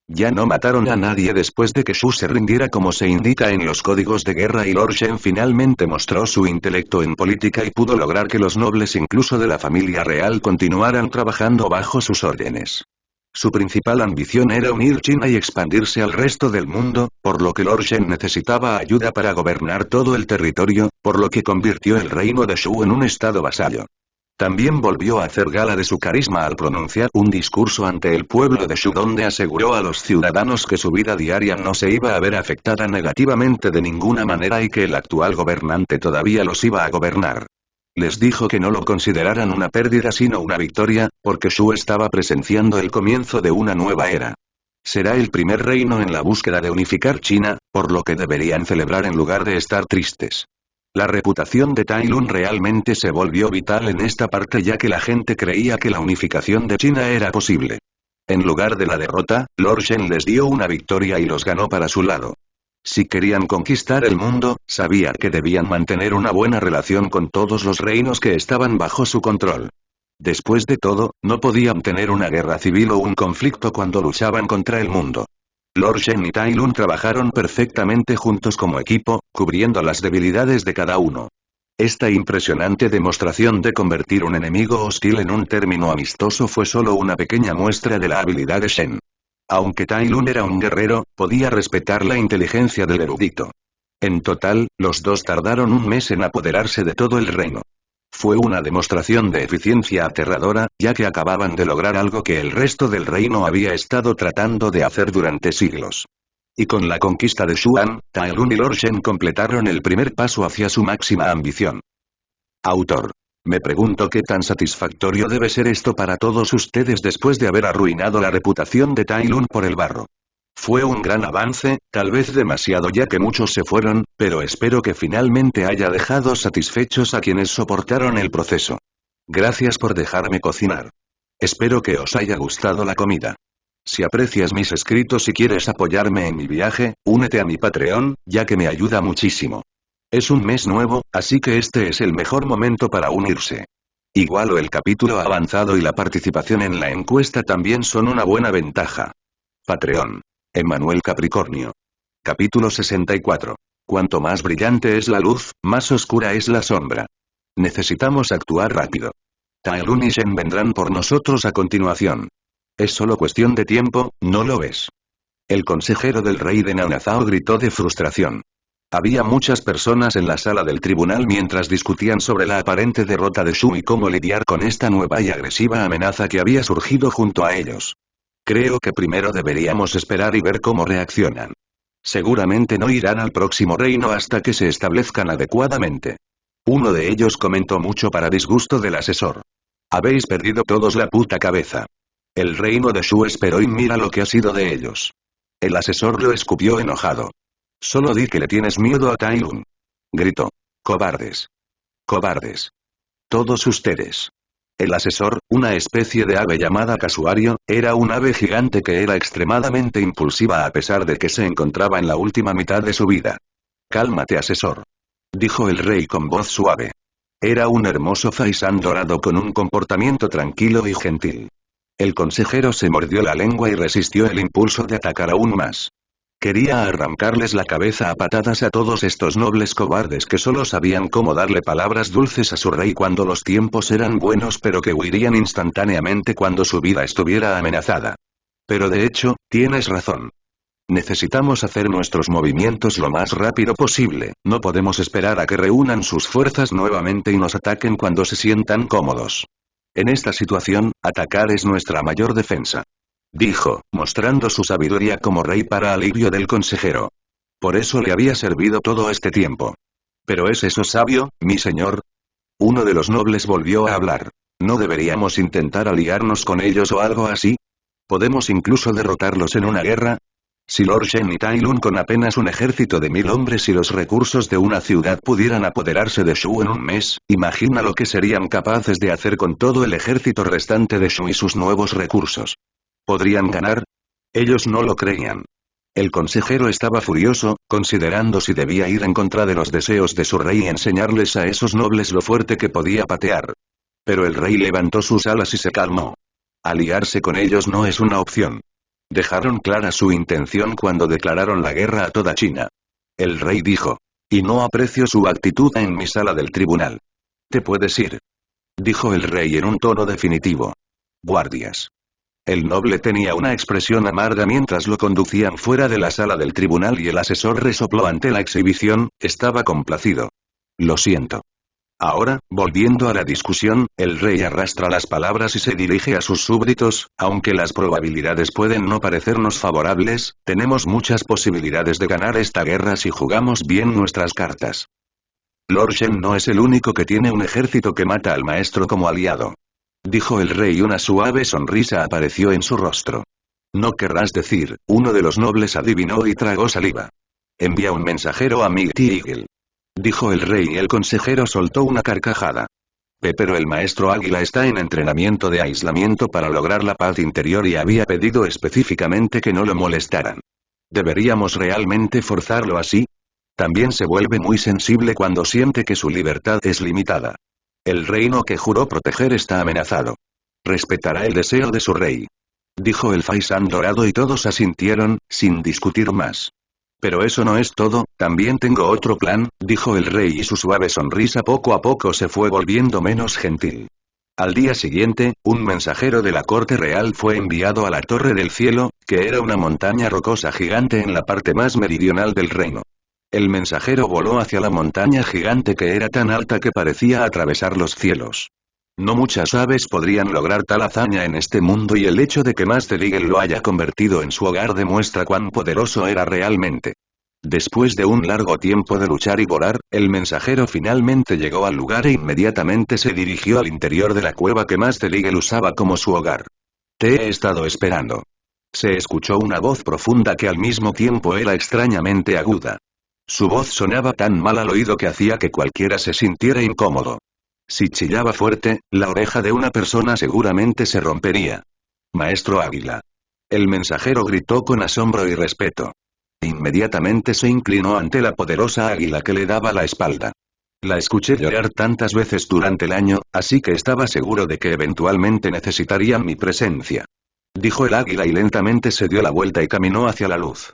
Ya no mataron a nadie después de que Shu se rindiera como se indica en los códigos de guerra y Lord Shen finalmente mostró su intelecto en política y pudo lograr que los nobles incluso de la familia real continuaran trabajando bajo sus órdenes. Su principal ambición era unir China y expandirse al resto del mundo, por lo que Lord Shen necesitaba ayuda para gobernar todo el territorio, por lo que convirtió el reino de Shu en un estado vasallo. También volvió a hacer gala de su carisma al pronunciar un discurso ante el pueblo de Shu donde aseguró a los ciudadanos que su vida diaria no se iba a ver afectada negativamente de ninguna manera y que el actual gobernante todavía los iba a gobernar. Les dijo que no lo consideraran una pérdida sino una victoria, porque Shu estaba presenciando el comienzo de una nueva era. Será el primer reino en la búsqueda de unificar China, por lo que deberían celebrar en lugar de estar tristes. La reputación de Tai Lung realmente se volvió vital en esta parte ya que la gente creía que la unificación de China era posible. En lugar de la derrota, Lord Shen les dio una victoria y los ganó para su lado. Si querían conquistar el mundo, sabía que debían mantener una buena relación con todos los reinos que estaban bajo su control. Después de todo, no podían tener una guerra civil o un conflicto cuando luchaban contra el mundo. Lord Shen y Tai Lung trabajaron perfectamente juntos como equipo, cubriendo las debilidades de cada uno. Esta impresionante demostración de convertir un enemigo hostil en un término amistoso fue solo una pequeña muestra de la habilidad de Shen. Aunque Tai Lung era un guerrero, podía respetar la inteligencia del erudito. En total, los dos tardaron un mes en apoderarse de todo el reino. Fue una demostración de eficiencia aterradora, ya que acababan de lograr algo que el resto del reino había estado tratando de hacer durante siglos. Y con la conquista de Xuan, Tai Lung y Lord Shen completaron el primer paso hacia su máxima ambición. Autor. Me pregunto qué tan satisfactorio debe ser esto para todos ustedes después de haber arruinado la reputación de Tai Lun por el barro. Fue un gran avance, tal vez demasiado ya que muchos se fueron, pero espero que finalmente haya dejado satisfechos a quienes soportaron el proceso. Gracias por dejarme cocinar. Espero que os haya gustado la comida. Si aprecias mis escritos y quieres apoyarme en mi viaje, únete a mi Patreon, ya que me ayuda muchísimo. Es un mes nuevo, así que este es el mejor momento para unirse. Igual el capítulo avanzado y la participación en la encuesta también son una buena ventaja. Patreon. Emmanuel Capricornio. Capítulo 64. Cuanto más brillante es la luz, más oscura es la sombra. Necesitamos actuar rápido. Tai Lun y Shen vendrán por nosotros a continuación. Es solo cuestión de tiempo, ¿no lo ves? El consejero del rey de Nanazao gritó de frustración. Había muchas personas en la sala del tribunal mientras discutían sobre la aparente derrota de Shu y cómo lidiar con esta nueva y agresiva amenaza que había surgido junto a ellos. Creo que primero deberíamos esperar y ver cómo reaccionan. Seguramente no irán al próximo reino hasta que se establezcan adecuadamente. Uno de ellos comentó mucho para disgusto del asesor. Habéis perdido todos la puta cabeza. El reino de Shu esperó y mira lo que ha sido de ellos. El asesor lo escupió enojado. Solo di que le tienes miedo a Tai Lun. Gritó. Cobardes. Cobardes. Todos ustedes. El asesor, una especie de ave llamada casuario, era un ave gigante que era extremadamente impulsiva a pesar de que se encontraba en la última mitad de su vida. Cálmate, asesor. Dijo el rey con voz suave. Era un hermoso faisán dorado con un comportamiento tranquilo y gentil. El consejero se mordió la lengua y resistió el impulso de atacar aún más. Quería arrancarles la cabeza a patadas a todos estos nobles cobardes que solo sabían cómo darle palabras dulces a su rey cuando los tiempos eran buenos pero que huirían instantáneamente cuando su vida estuviera amenazada. Pero de hecho, tienes razón. Necesitamos hacer nuestros movimientos lo más rápido posible, no podemos esperar a que reúnan sus fuerzas nuevamente y nos ataquen cuando se sientan cómodos. En esta situación, atacar es nuestra mayor defensa. Dijo, mostrando su sabiduría como rey para alivio del consejero. Por eso le había servido todo este tiempo. ¿Pero es eso sabio, mi señor? Uno de los nobles volvió a hablar. ¿No deberíamos intentar aliarnos con ellos o algo así? ¿Podemos incluso derrotarlos en una guerra? Si Lord Shen y Tai Lun con apenas un ejército de 1000 hombres y los recursos de una ciudad pudieran apoderarse de Shu en un mes, imagina lo que serían capaces de hacer con todo el ejército restante de Shu y sus nuevos recursos. ¿Podrían ganar? Ellos no lo creían. El consejero estaba furioso, considerando si debía ir en contra de los deseos de su rey y enseñarles a esos nobles lo fuerte que podía patear. Pero el rey levantó sus alas y se calmó. Aliarse con ellos no es una opción. Dejaron clara su intención cuando declararon la guerra a toda China. El rey dijo. Y no aprecio su actitud en mi sala del tribunal. Te puedes ir. Dijo el rey en un tono definitivo. Guardias. El noble tenía una expresión amarga mientras lo conducían fuera de la sala del tribunal y el asesor resopló ante la exhibición, estaba complacido. Lo siento. Ahora, volviendo a la discusión, el rey arrastra las palabras y se dirige a sus súbditos, aunque las probabilidades pueden no parecernos favorables, tenemos muchas posibilidades de ganar esta guerra si jugamos bien nuestras cartas. Lord Shen no es el único que tiene un ejército que mata al maestro como aliado. Dijo el rey y una suave sonrisa apareció en su rostro. No querrás decir, uno de los nobles adivinó y tragó saliva. Envía un mensajero a Mighty Eagle. Dijo el rey y el consejero soltó una carcajada. Pero el maestro Águila está en entrenamiento de aislamiento para lograr la paz interior y había pedido específicamente que no lo molestaran. ¿Deberíamos realmente forzarlo así? También se vuelve muy sensible cuando siente que su libertad es limitada. El reino que juró proteger está amenazado. Respetará el deseo de su rey. Dijo el faisán dorado y todos asintieron, sin discutir más. Pero eso no es todo, también tengo otro plan, dijo el rey y su suave sonrisa poco a poco se fue volviendo menos gentil. Al día siguiente, un mensajero de la corte real fue enviado a la Torre del Cielo, que era una montaña rocosa gigante en la parte más meridional del reino. El mensajero voló hacia la montaña gigante que era tan alta que parecía atravesar los cielos. No muchas aves podrían lograr tal hazaña en este mundo y el hecho de que Master Eagle lo haya convertido en su hogar demuestra cuán poderoso era realmente. Después de un largo tiempo de luchar y volar, el mensajero finalmente llegó al lugar e inmediatamente se dirigió al interior de la cueva que Master Eagle usaba como su hogar. Te he estado esperando. Se escuchó una voz profunda que al mismo tiempo era extrañamente aguda. Su voz sonaba tan mal al oído que hacía que cualquiera se sintiera incómodo. Si chillaba fuerte, la oreja de una persona seguramente se rompería. Maestro Águila. El mensajero gritó con asombro y respeto. Inmediatamente se inclinó ante la poderosa águila que le daba la espalda. La escuché llorar tantas veces durante el año, así que estaba seguro de que eventualmente necesitarían mi presencia. Dijo el águila y lentamente se dio la vuelta y caminó hacia la luz.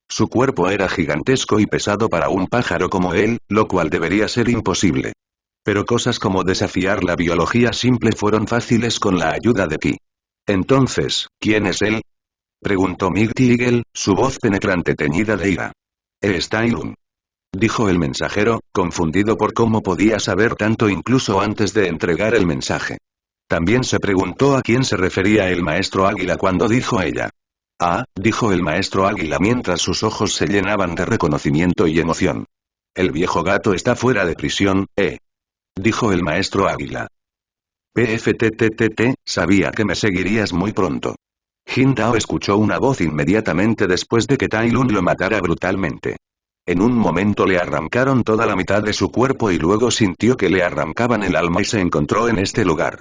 Su cuerpo era gigantesco y pesado para un pájaro como él, lo cual debería ser imposible. Pero cosas como desafiar la biología simple fueron fáciles con la ayuda de Ki. Entonces, ¿quién es él? Preguntó Mighty Eagle, su voz penetrante teñida de ira. Es Tai Lung. Dijo el mensajero, confundido por cómo podía saber tanto incluso antes de entregar el mensaje. También se preguntó a quién se refería el maestro Águila cuando dijo ella. Ah, dijo el maestro Águila mientras sus ojos se llenaban de reconocimiento y emoción. El viejo gato está fuera de prisión, dijo el maestro Águila. PFTTTT, sabía que me seguirías muy pronto. Jin Dao escuchó una voz inmediatamente después de que Tai Lung lo matara brutalmente. En un momento le arrancaron toda la mitad de su cuerpo y luego sintió que le arrancaban el alma y se encontró en este lugar.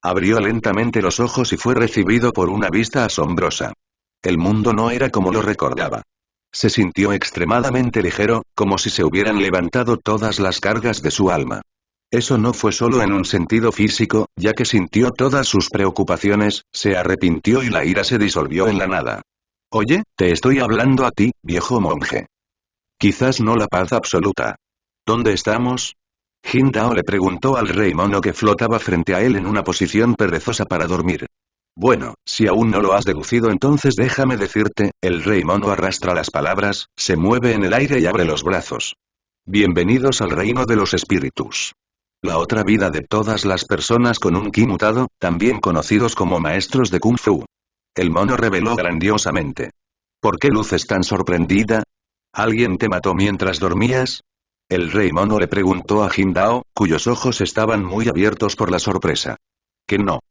Abrió lentamente los ojos y fue recibido por una vista asombrosa. El mundo no era como lo recordaba. Se sintió extremadamente ligero, como si se hubieran levantado todas las cargas de su alma. Eso no fue solo en un sentido físico, ya que sintió todas sus preocupaciones, se arrepintió y la ira se disolvió en la nada. Oye, te estoy hablando a ti, viejo monje. Quizás no la paz absoluta. ¿Dónde estamos? Jin Dao le preguntó al rey mono que flotaba frente a él en una posición perezosa para dormir. Bueno, si aún no lo has deducido entonces déjame decirte, el rey mono arrastra las palabras, se mueve en el aire y abre los brazos. Bienvenidos al reino de los espíritus. La otra vida de todas las personas con un ki mutado, también conocidos como maestros de Kung Fu. El mono reveló grandiosamente. ¿Por qué luces tan sorprendida? ¿Alguien te mató mientras dormías? El rey mono le preguntó a Jin Dao, cuyos ojos estaban muy abiertos por la sorpresa. Que no.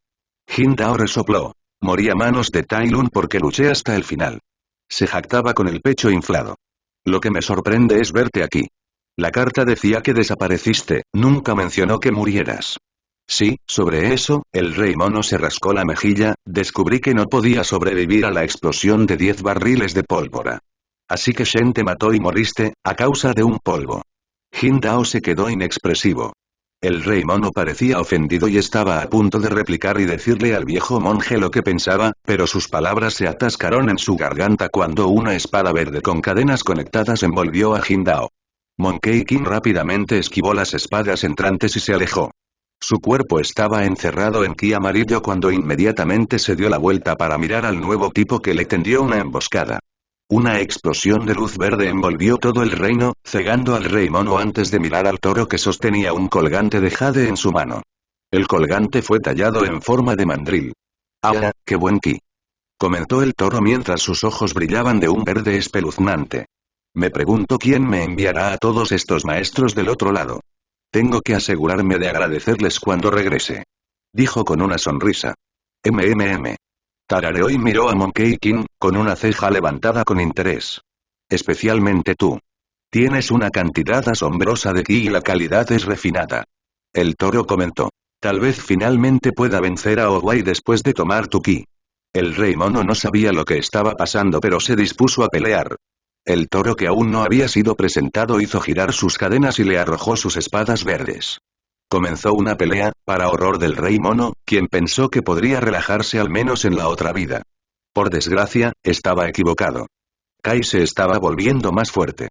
Jin Dao resopló. Morí a manos de Tai Lung porque luché hasta el final. Se jactaba con el pecho inflado. Lo que me sorprende es verte aquí. La carta decía que desapareciste, nunca mencionó que murieras. Sí, sobre eso, el rey mono se rascó la mejilla, descubrí que no podía sobrevivir a la explosión de 10 barriles de pólvora. Así que Shen te mató y moriste, a causa de un polvo. Jin Dao se quedó inexpresivo. El rey mono parecía ofendido y estaba a punto de replicar y decirle al viejo monje lo que pensaba, pero sus palabras se atascaron en su garganta cuando una espada verde con cadenas conectadas envolvió a Jin Dao. Monkey King rápidamente esquivó las espadas entrantes y se alejó. Su cuerpo estaba encerrado en ki amarillo cuando inmediatamente se dio la vuelta para mirar al nuevo tipo que le tendió una emboscada. Una explosión de luz verde envolvió todo el reino, cegando al rey mono antes de mirar al toro que sostenía un colgante de jade en su mano. El colgante fue tallado en forma de mandril. ¡Ah, qué buen ki! Comentó el toro mientras sus ojos brillaban de un verde espeluznante. Me pregunto quién me enviará a todos estos maestros del otro lado. Tengo que asegurarme de agradecerles cuando regrese. Dijo con una sonrisa. Tarareó y miró a Monkey King, con una ceja levantada con interés. Especialmente tú. Tienes una cantidad asombrosa de ki y la calidad es refinada. El toro comentó. Tal vez finalmente pueda vencer a Owai después de tomar tu ki. El rey mono no sabía lo que estaba pasando pero se dispuso a pelear. El toro que aún no había sido presentado hizo girar sus cadenas y le arrojó sus espadas verdes. Comenzó una pelea, para horror del rey mono, quien pensó que podría relajarse al menos en la otra vida. Por desgracia, estaba equivocado. Kai se estaba volviendo más fuerte.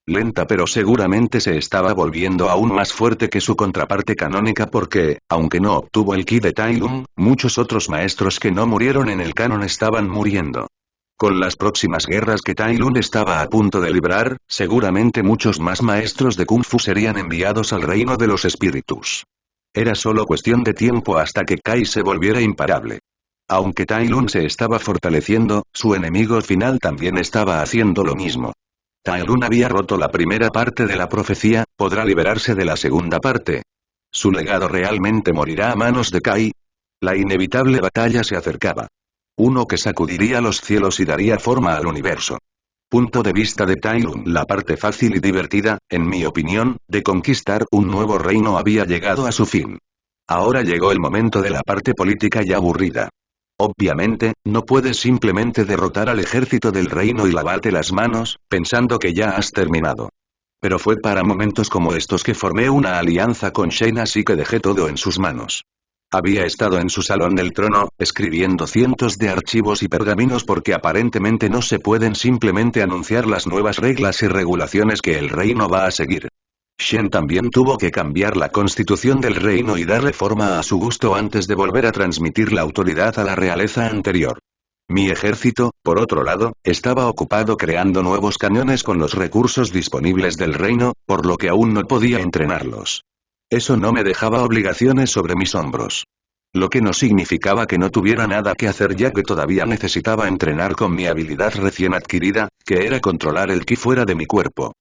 Lenta pero seguramente se estaba volviendo aún más fuerte que su contraparte canónica porque, aunque no obtuvo el ki de Tai Lung, muchos otros maestros que no murieron en el canon estaban muriendo. Con las próximas guerras que Tai Lung estaba a punto de librar, seguramente muchos más maestros de Kung Fu serían enviados al reino de los espíritus. Era solo cuestión de tiempo hasta que Kai se volviera imparable. Aunque Tai Lung se estaba fortaleciendo, su enemigo final también estaba haciendo lo mismo. Tai Lung había roto la primera parte de la profecía, ¿podrá liberarse de la segunda parte? ¿Su legado realmente morirá a manos de Kai? La inevitable batalla se acercaba. Uno que sacudiría los cielos y daría forma al universo. Punto de vista de Tai Lung. La parte fácil y divertida, en mi opinión, de conquistar un nuevo reino había llegado a su fin. Ahora llegó el momento de la parte política y aburrida. Obviamente, no puedes simplemente derrotar al ejército del reino y lavarte las manos, pensando que ya has terminado. Pero fue para momentos como estos que formé una alianza con Shen, así que dejé todo en sus manos. Había estado en su salón del trono, escribiendo cientos de archivos y pergaminos porque aparentemente no se pueden simplemente anunciar las nuevas reglas y regulaciones que el reino va a seguir. Shen también tuvo que cambiar la constitución del reino y darle forma a su gusto antes de volver a transmitir la autoridad a la realeza anterior. Mi ejército, por otro lado, estaba ocupado creando nuevos cañones con los recursos disponibles del reino, por lo que aún no podía entrenarlos. Eso no me dejaba obligaciones sobre mis hombros. Lo que no significaba que no tuviera nada que hacer, ya que todavía necesitaba entrenar con mi habilidad recién adquirida, que era controlar el ki fuera de mi cuerpo.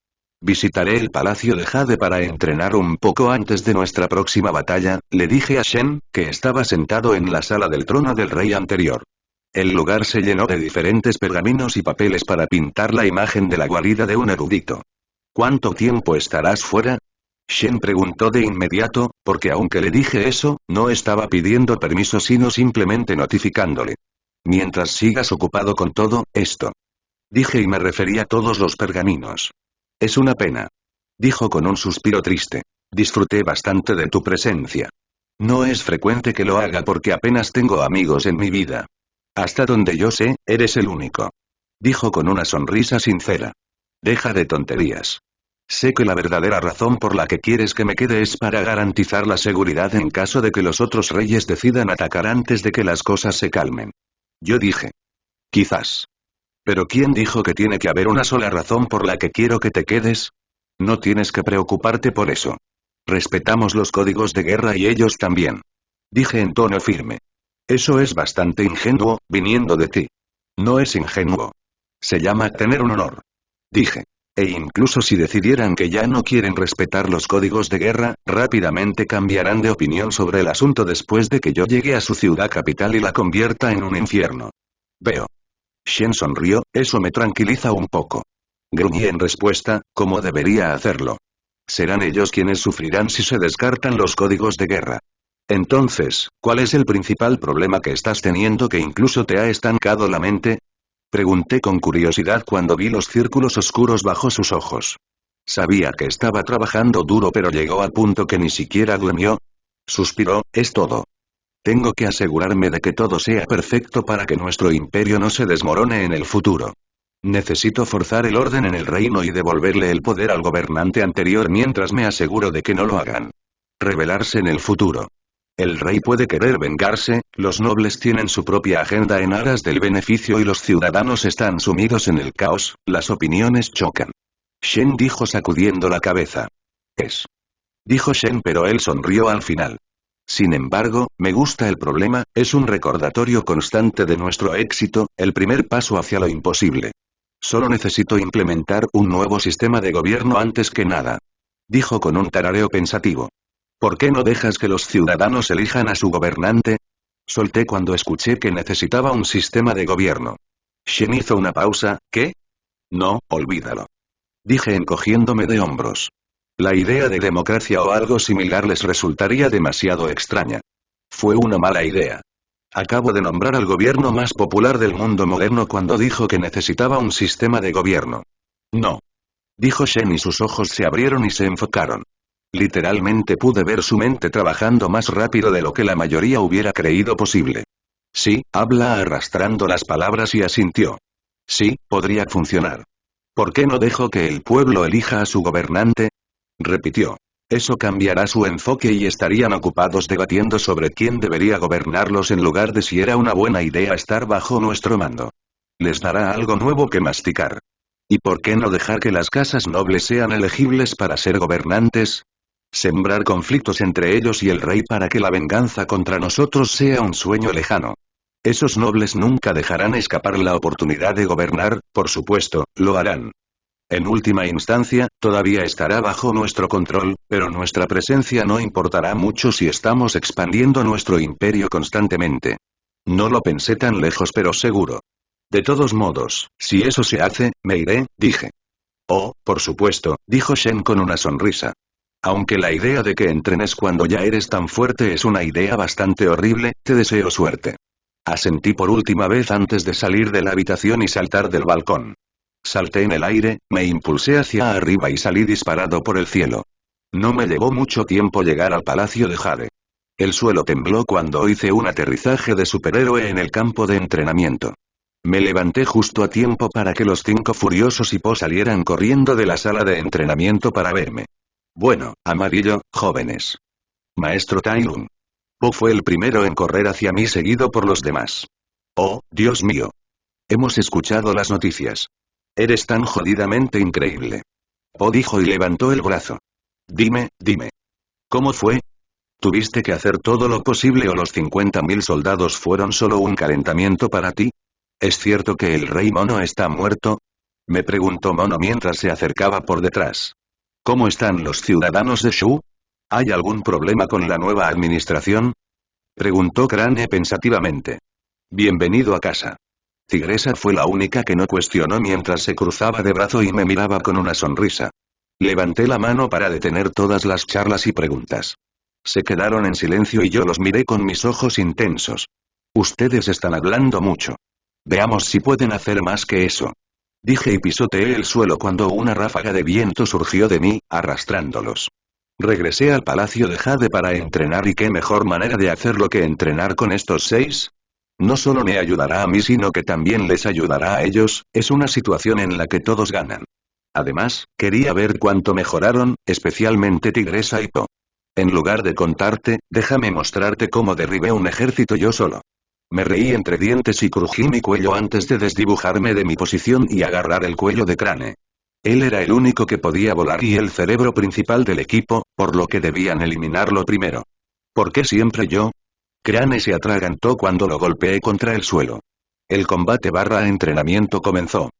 Visitaré el palacio de Jade para entrenar un poco antes de nuestra próxima batalla, le dije a Shen, que estaba sentado en la sala del trono del rey anterior. El lugar se llenó de diferentes pergaminos y papeles para pintar la imagen de la guarida de un erudito. ¿Cuánto tiempo estarás fuera? Shen preguntó de inmediato, porque aunque le dije eso, no estaba pidiendo permiso sino simplemente notificándole. Mientras sigas ocupado con todo esto. Dije y me refería a todos los pergaminos. Es una pena. Dijo con un suspiro triste. Disfruté bastante de tu presencia. No es frecuente que lo haga porque apenas tengo amigos en mi vida. Hasta donde yo sé, eres el único. Dijo con una sonrisa sincera. Deja de tonterías. Sé que la verdadera razón por la que quieres que me quede es para garantizar la seguridad en caso de que los otros reyes decidan atacar antes de que las cosas se calmen. Yo dije. Quizás. ¿Pero quién dijo que tiene que haber una sola razón por la que quiero que te quedes? No tienes que preocuparte por eso. Respetamos los códigos de guerra y ellos también. Dije en tono firme. Eso es bastante ingenuo, viniendo de ti. No es ingenuo. Se llama tener un honor. Dije. E incluso si decidieran que ya no quieren respetar los códigos de guerra, rápidamente cambiarán de opinión sobre el asunto después de que yo llegue a su ciudad capital y la convierta en un infierno. Veo. Shen sonrió, eso me tranquiliza un poco. Gruñí en respuesta, como debería hacerlo. Serán ellos quienes sufrirán si se descartan los códigos de guerra. Entonces, ¿cuál es el principal problema que estás teniendo que incluso te ha estancado la mente? Pregunté con curiosidad cuando vi los círculos oscuros bajo sus ojos. Sabía que estaba trabajando duro, pero llegó al punto que ni siquiera durmió. Suspiró, es todo. Tengo que asegurarme de que todo sea perfecto para que nuestro imperio no se desmorone en el futuro. Necesito forzar el orden en el reino y devolverle el poder al gobernante anterior mientras me aseguro de que no lo hagan. Rebelarse en el futuro. El rey puede querer vengarse, los nobles tienen su propia agenda en aras del beneficio y los ciudadanos están sumidos en el caos, las opiniones chocan. Shen dijo sacudiendo la cabeza. Es. Dijo Shen, pero él sonrió al final. Sin embargo, me gusta el problema, es un recordatorio constante de nuestro éxito, el primer paso hacia lo imposible. Solo necesito implementar un nuevo sistema de gobierno antes que nada. Dijo con un tarareo pensativo. ¿Por qué no dejas que los ciudadanos elijan a su gobernante? Solté cuando escuché que necesitaba un sistema de gobierno. Shen hizo una pausa, ¿qué? No, olvídalo. Dije encogiéndome de hombros. La idea de democracia o algo similar les resultaría demasiado extraña. Fue una mala idea. Acabo de nombrar al gobierno más popular del mundo moderno cuando dijo que necesitaba un sistema de gobierno. No. Dijo Shen y sus ojos se abrieron y se enfocaron. Literalmente pude ver su mente trabajando más rápido de lo que la mayoría hubiera creído posible. Sí, habla arrastrando las palabras y asintió. Sí, podría funcionar. ¿Por qué no dejo que el pueblo elija a su gobernante? Repitió. Eso cambiará su enfoque y estarían ocupados debatiendo sobre quién debería gobernarlos en lugar de si era una buena idea estar bajo nuestro mando. Les dará algo nuevo que masticar. ¿Y por qué no dejar que las casas nobles sean elegibles para ser gobernantes? Sembrar conflictos entre ellos y el rey para que la venganza contra nosotros sea un sueño lejano. Esos nobles nunca dejarán escapar la oportunidad de gobernar, por supuesto, lo harán. En última instancia, todavía estará bajo nuestro control, pero nuestra presencia no importará mucho si estamos expandiendo nuestro imperio constantemente. No lo pensé tan lejos pero seguro. De todos modos, si eso se hace, me iré, dije. Oh, por supuesto, dijo Shen con una sonrisa. Aunque la idea de que entrenes cuando ya eres tan fuerte es una idea bastante horrible, te deseo suerte. Asentí por última vez antes de salir de la habitación y saltar del balcón. Salté en el aire, me impulsé hacia arriba y salí disparado por el cielo. No me llevó mucho tiempo llegar al palacio de Jade. El suelo tembló cuando hice un aterrizaje de superhéroe en el campo de entrenamiento. Me levanté justo a tiempo para que los 5 furiosos y Po salieran corriendo de la sala de entrenamiento para verme. Bueno, amarillo, jóvenes. Maestro Tai Lung. Po fue el primero en correr hacia mí seguido por los demás. Oh, Dios mío. Hemos escuchado las noticias. Eres tan jodidamente increíble. Po dijo y levantó el brazo. Dime. ¿Cómo fue? ¿Tuviste que hacer todo lo posible o los 50.000 soldados fueron solo un calentamiento para ti? ¿Es cierto que el rey Mono está muerto? Me preguntó Mono mientras se acercaba por detrás. ¿Cómo están los ciudadanos de Shu? ¿Hay algún problema con la nueva administración? Preguntó Crane pensativamente. Bienvenido a casa. Tigresa fue la única que no cuestionó mientras se cruzaba de brazo y me miraba con una sonrisa. Levanté la mano para detener todas las charlas y preguntas. Se quedaron en silencio y yo los miré con mis ojos intensos. Ustedes están hablando mucho. Veamos si pueden hacer más que eso. Dije y pisoteé el suelo cuando una ráfaga de viento surgió de mí, arrastrándolos. Regresé al palacio de Jade para entrenar y qué mejor manera de hacerlo que entrenar con estos 6. No solo me ayudará a mí sino que también les ayudará a ellos, es una situación en la que todos ganan. Además, quería ver cuánto mejoraron, especialmente Tigresa y Po. En lugar de contarte, déjame mostrarte cómo derribé un ejército yo solo. Me reí entre dientes y crují mi cuello antes de desdibujarme de mi posición y agarrar el cuello de Crane. Él era el único que podía volar y el cerebro principal del equipo, por lo que debían eliminarlo primero. ¿Por qué siempre yo? Crane se atragantó cuando lo golpeé contra el suelo. El combate / entrenamiento comenzó.